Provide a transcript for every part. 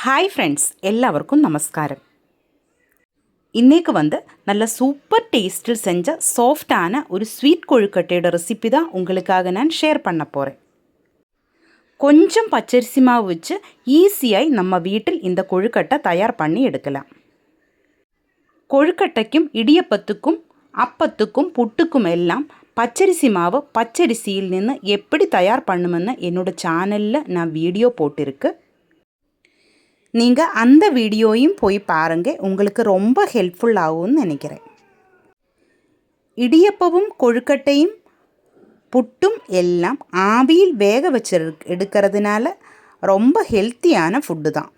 Hi friends, எல்லாருக்கும் நமஸ்காரம். இன்றைக்கு நல்ல சூப்பர் டேஸ்ட்டில் செஞ்ச சாஃப்டான ஒரு ஸ்வீட் கொழுக்கட்டையோட ரெசிபி தான் உங்களுக்காக நான் ஷேர் பண்ண போகிறேன். கொஞ்சம் பச்சரிசி மாவு வச்சு ஈஸியாய் நம்ம வீட்டில் இந்த கொழுக்கட்டை தயார் பண்ணி எடுக்கலாம். கொழுக்கட்டைக்கும் இடியப்பத்துக்கும் அப்பத்துக்கும் புட்டுக்கும் எல்லாம் பச்சரிசி மாவு பச்சரிசியில் നിന്ന് எப்படி தயார் பண்ணுமென்னு என்னோடய சேனலில் நான் வீடியோ போட்டிருக்கு. நீங்கள் அந்த வீடியோயும் போய் பாருங்கள், உங்களுக்கு ரொம்ப ஹெல்ப்ஃபுல் ஆகும்னு நினைக்கிறேன். இடியப்பவும் கொழுக்கட்டையும் புட்டும் எல்லாம் ஆவியில் வேக வச்சு எடுக்கிறதுனால ரொம்ப ஹெல்த்தியான ஃபுட்டு தான்.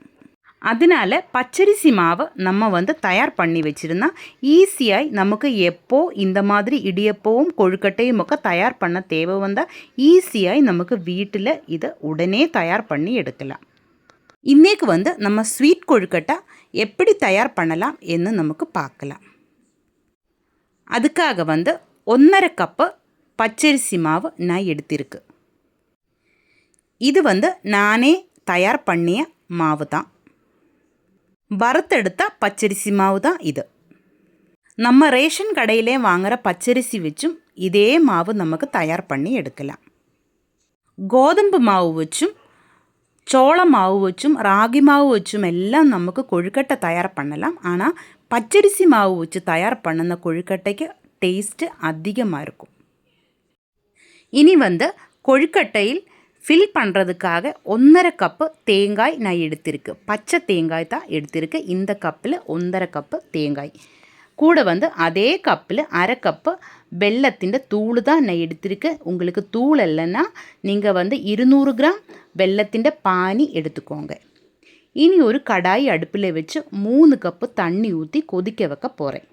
அதனால் பச்சரிசி மாவு நம்ம தயார் பண்ணி வச்சுருந்தா ஈஸியாய் நமக்கு எப்போ இந்த மாதிரி இடியப்பவும் கொழுக்கட்டையும் ഒക്കെ தயார் பண்ண தேவை வந்தால் ஈஸியாய் நமக்கு வீட்டில் இதை உடனே தயார் பண்ணி எடுக்கலாம். இன்றைக்கு நம்ம ஸ்வீட் கொழுக்கட்டை எப்படி தயார் பண்ணலாம் என்று நமக்கு பார்க்கலாம். அதுக்காக 1.5 கப்பு பச்சரிசி மாவு நான் எடுத்திருக்கு. இது நானே தயார் பண்ணிய மாவு தான், வறுத்தெடுத்த பச்சரிசி மாவு தான் இது. நம்ம ரேஷன் கடையிலே வாங்குகிற பச்சரிசி வச்சும் இதே மாவு நமக்கு தயார் பண்ணி எடுக்கலாம். கோதம்பு மாவு வச்சும் சோள மாவு வச்சும் ராகி மாவு வச்சும் எல்லாம் நமக்கு கொழுக்கட்டை தயார் பண்ணலாம். ஆனால் பச்சரிசி மாவு வச்சு தயார் பண்ணின கொழுக்கட்டைக்கு டேஸ்ட்டு அதிகமாக இருக்கும். இனி கொழுக்கட்டையில் ஃபில் பண்ணுறதுக்காக 1.5 கப்பு தேங்காய் நான் எடுத்திருக்கு. பச்சை தேங்காய் தான் எடுத்திருக்கு. இந்த கப்பில் 1.5 கப்பு தேங்காய் கூட அதே கப்பில் 1/2 கப்பு வெல்லத்திൻ്റെ தூள் தான் நான் எடுத்திருக்கேன். உங்களுக்கு தூள் இல்லைன்னா நீங்கள் 200 கிராம் வெல்லத்திൻ്റെ பானி எடுத்துக்கோங்க. இனி ஒரு கடாய் அடுப்பில் வச்சு 3 கப்பு தண்ணி ஊற்றி கொதிக்க வைக்க போகிறேன்.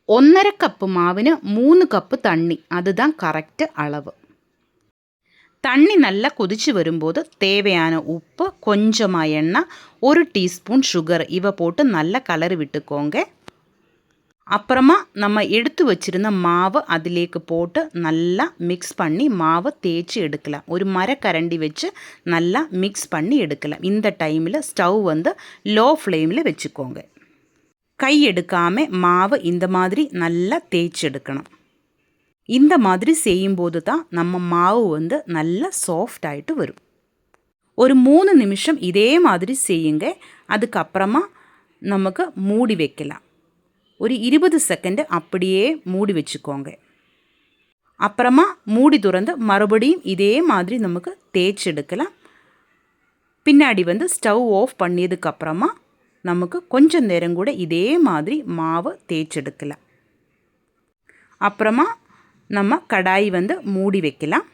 1.5 கப்பு மாவிന് 3 கப்பு தண்ணி, அதுதான் கரெக்டு அளவு. தண்ணி நல்லா கொதிச்சு வரும்போது தேவையான உப்பு, கொஞ்சமாக எண்ணெய், 1 டீஸ்பூன் சுகர் இவை போட்டு நல்லா கலரி விட்டுக்கோங்க. அப்புறமா நம்ம எடுத்து வச்சுருந்த மாவு அதிலேக்கு போட்டு நல்லா மிக்ஸ் பண்ணி மாவை தேய்ச்சி எடுக்கலாம். ஒரு மரக்கரண்டி வச்சு நல்லா மிக்ஸ் பண்ணி எடுக்கலாம். இந்த டைமில் ஸ்டவ் லோ ஃப்ளேமில் வச்சுக்கோங்க. கை எடுக்காமல் மாவை இந்த மாதிரி நல்லா தேய்ச்சி எடுக்கணும். இந்த மாதிரி செய்யும்போது தான் நம்ம மாவு நல்லா சாஃப்ட் ஆகிட்டு வரும். ஒரு 3 நிமிஷம் இதே மாதிரி செய்யுங்க. அதுக்கப்புறமா நமக்கு மூடி வைக்கலாம். ஒரு 20 செகண்டு அப்படியே மூடி வச்சுக்கோங்க. அப்புறமா மூடி திறந்து மறுபடியும் இதே மாதிரி நமக்கு தேய்ச்சி எடுக்கலாம். பின்னாடி ஸ்டவ் ஆஃப் பண்ணியதுக்கப்புறமா நமக்கு கொஞ்சம் நேரம் கூட இதே மாதிரி மாவு தேய்ச்செடுக்கலாம். அப்புறமா நம்ம கடாய் மூடி வைக்கலாம்.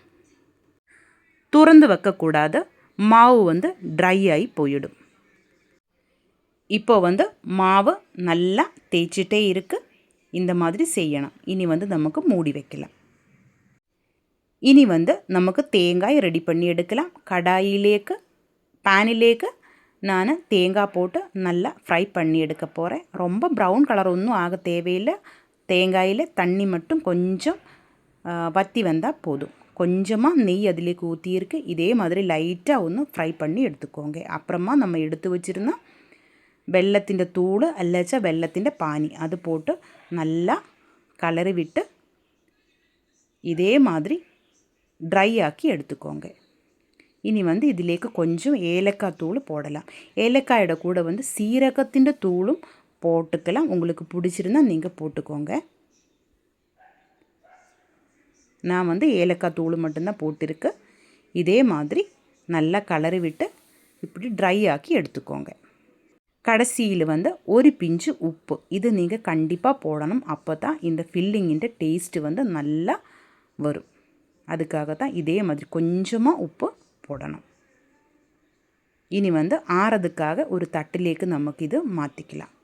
திறந்து வைக்கக்கூடாது, மாவு ட்ரை ஆகி போயிடும். இப்போ மாவு நல்லா தேய்ச்சிட்டே இருக்குது. இந்த மாதிரி செய்யணும். இனி நமக்கு மூடி வைக்கலாம். இனி நமக்கு தேங்காய் ரெடி பண்ணி எடுக்கலாம். கடாயிலேக்கு பேனிலேக்கு நான் தேங்காய் போட்டு நல்லா ஃப்ரை பண்ணி எடுக்க போகிறேன். ரொம்ப ப்ரௌன் கலர் ஒன்றும் ஆக தேவையில்லை. தேங்காயில் தண்ணி மட்டும் கொஞ்சம் வற்றி வந்தால் போதும். கொஞ்சமாக நெய் அதிலேக்கு ஊற்றியிருக்கு. இதே மாதிரி லைட்டாக ஒன்று ஃப்ரை பண்ணி எடுத்துக்கோங்க. அப்புறமா நம்ம எடுத்து வச்சுருந்தோம் വെള്ളത്തിൻ്റെ തൂള് അല്ലച്ച വെള്ളത്തിൻ്റെ പാനി അത് പോട്ട് നല്ല കളറി വിട്ട് இதே மாதிரி ட்ரை ஆக்கி எடுத்துக்கோங்க. இனி இதிலேக்கு கொஞ்சம் ஏலக்காய் தூள் போடலாம். ஏலக்காயோட கூட சீரகத்திൻ്റെ தூளும் போட்டுக்கலாம். உங்களுக்கு பிடிச்சிருந்தா நீங்கள் போட்டுக்கோங்க. நான் ஏலக்காய் தூள் மட்டும்தான் போட்டிருக்கு. இதே மாதிரி நல்லா கலரி விட்டு இப்படி ட்ரை ஆக்கி எடுத்துக்கோங்க. கடைசியில் ஒரு பிஞ்சு உப்பு, இது நீங்கள் கண்டிப்பாக போடணும். அப்போ தான் இந்த ஃபில்லிங்கிൻ്റെ டேஸ்ட்டு நல்லா வரும். அதுக்காக தான் இதே மாதிரி கொஞ்சமாக உப்பு போடணும். இனி ஆறதுக்காக ஒரு தட்டிலேக்கு நமக்கு இது மாற்றிக்கலாம்.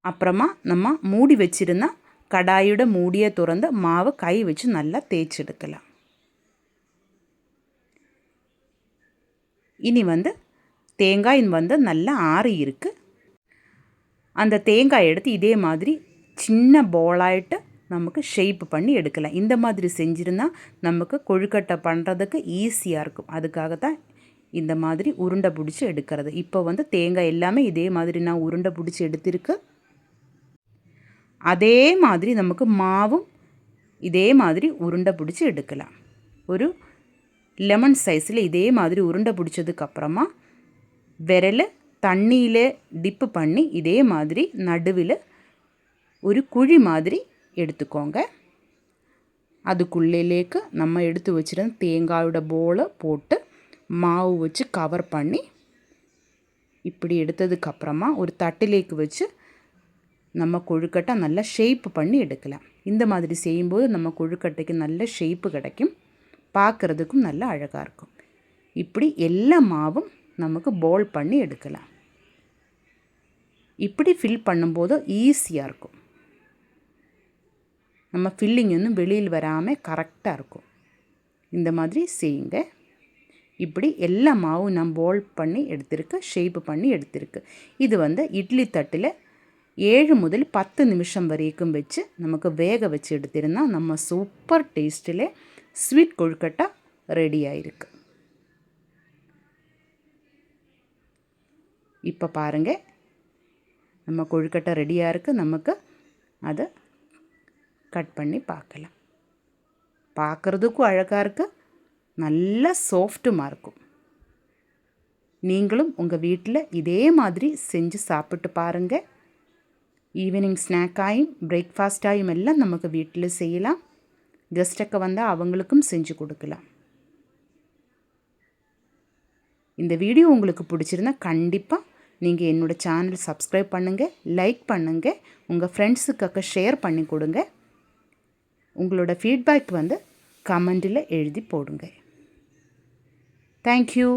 அப்புறமா நம்ம மூடி வச்சுருந்தா கடாயோட மூடியை திறந்து மாவு கை வச்சு நல்லா தேய்ச்செடுக்கலாம். இனி தேங்காய் நல்லா ஆறி இருக்குது. அந்த தேங்காய் எடுத்து இதே மாதிரி சின்ன போலாயிட்டு நமக்கு ஷேப் பண்ணி எடுக்கலாம். இந்த மாதிரி செஞ்சிருந்தால் நமக்கு கொழுக்கட்டை பண்ணுறதுக்கு ஈஸியாக இருக்கும். அதுக்காக தான் இந்த மாதிரி உருண்டை பிடிச்சி எடுக்கிறது. இப்போ வந்து தேங்காய் எல்லாமே இதே மாதிரி நான் உருண்டை பிடிச்சி எடுத்திருக்கு. அதே மாதிரி நமக்கு மாவும் இதே மாதிரி உருண்டை பிடிச்சி எடுக்கலாம். ஒரு லெமன் சைஸில் இதே மாதிரி உருண்டை பிடிச்சதுக்கப்புறமா விரல் தண்ணியில் டிப்பு பண்ணி இதே மாதிரி நடுவில் ஒரு குழி மாதிரி எடுத்துக்கோங்க. அதுக்குள்ளேக்கு நம்ம எடுத்து வச்சுருந்த தேங்காயோட போலை போட்டு மாவு வச்சு கவர் பண்ணி இப்படி எடுத்ததுக்கப்புறமா ஒரு தட்டிலேக்கு வச்சு நம்ம கொழுக்கட்டை நல்லா ஷேப்பு பண்ணி எடுக்கலாம். இந்த மாதிரி செய்யும்போது நம்ம கொழுக்கட்டைக்கு நல்ல ஷேப்பு கிடைக்கும், பார்க்குறதுக்கும் நல்ல அழகாக இருக்கும். இப்படி எல்லா மாவும் நமக்கு போல் பண்ணி எடுக்கலாம். இப்படி ஃபில் பண்ணும்போது ஈஸியாக இருக்கும். நம்ம ஃபில்லிங் இன்னும் வெளியில் வராமல் கரெக்டாக இருக்கும். இந்த மாதிரி செய்யுங்க. இப்படி எல்லா மாவும் நான் போல் பண்ணி எடுத்திருக்கு, ஷேப்பு பண்ணி எடுத்திருக்கு. இது வந்து இட்லி தட்டில் 7 முதல் 10 நிமிஷம் வரைக்கும் வச்சு நமக்கு வேக வச்சு எடுத்திருந்தால் நம்ம சூப்பர் டேஸ்ட்டில் ஸ்வீட் கொழுக்கட்டை ரெடி ஆகிருக்கு. இப்போ பாருங்கள், நம்ம கொழுக்கட்டை ரெடியாக இருக்குது. நமக்கு அதை கட் பண்ணி பார்க்கலாம். பார்க்குறதுக்கும் அழகாக இருக்குது, நல்ல சாஃப்ட்டுமாக இருக்கும். நீங்களும் உங்கள் வீட்டில் இதே மாதிரி செஞ்சு சாப்பிட்டு பாருங்கள். ஈவினிங் ஸ்நாக்காயும் பிரேக்ஃபாஸ்டாயும் எல்லாம் நமக்கு வீட்டில் செய்யலாம். கெஸ்ட்டுக்கு வந்தால் அவங்களுக்கும் செஞ்சு கொடுக்கலாம். இந்த வீடியோ உங்களுக்கு பிடிச்சிருந்தா கண்டிப்பாக நீங்கள் என்னோடய சேனல் சப்ஸ்கிரைப் பண்ணுங்கள், லைக் பண்ணுங்கள், உங்கள் ஃப்ரெண்ட்ஸுக்காக ஷேர் பண்ணி கொடுங்க. உங்களோட ஃபீட்பேக் வந்து கமெண்டில் எழுதி போடுங்க. தேங்க்யூ.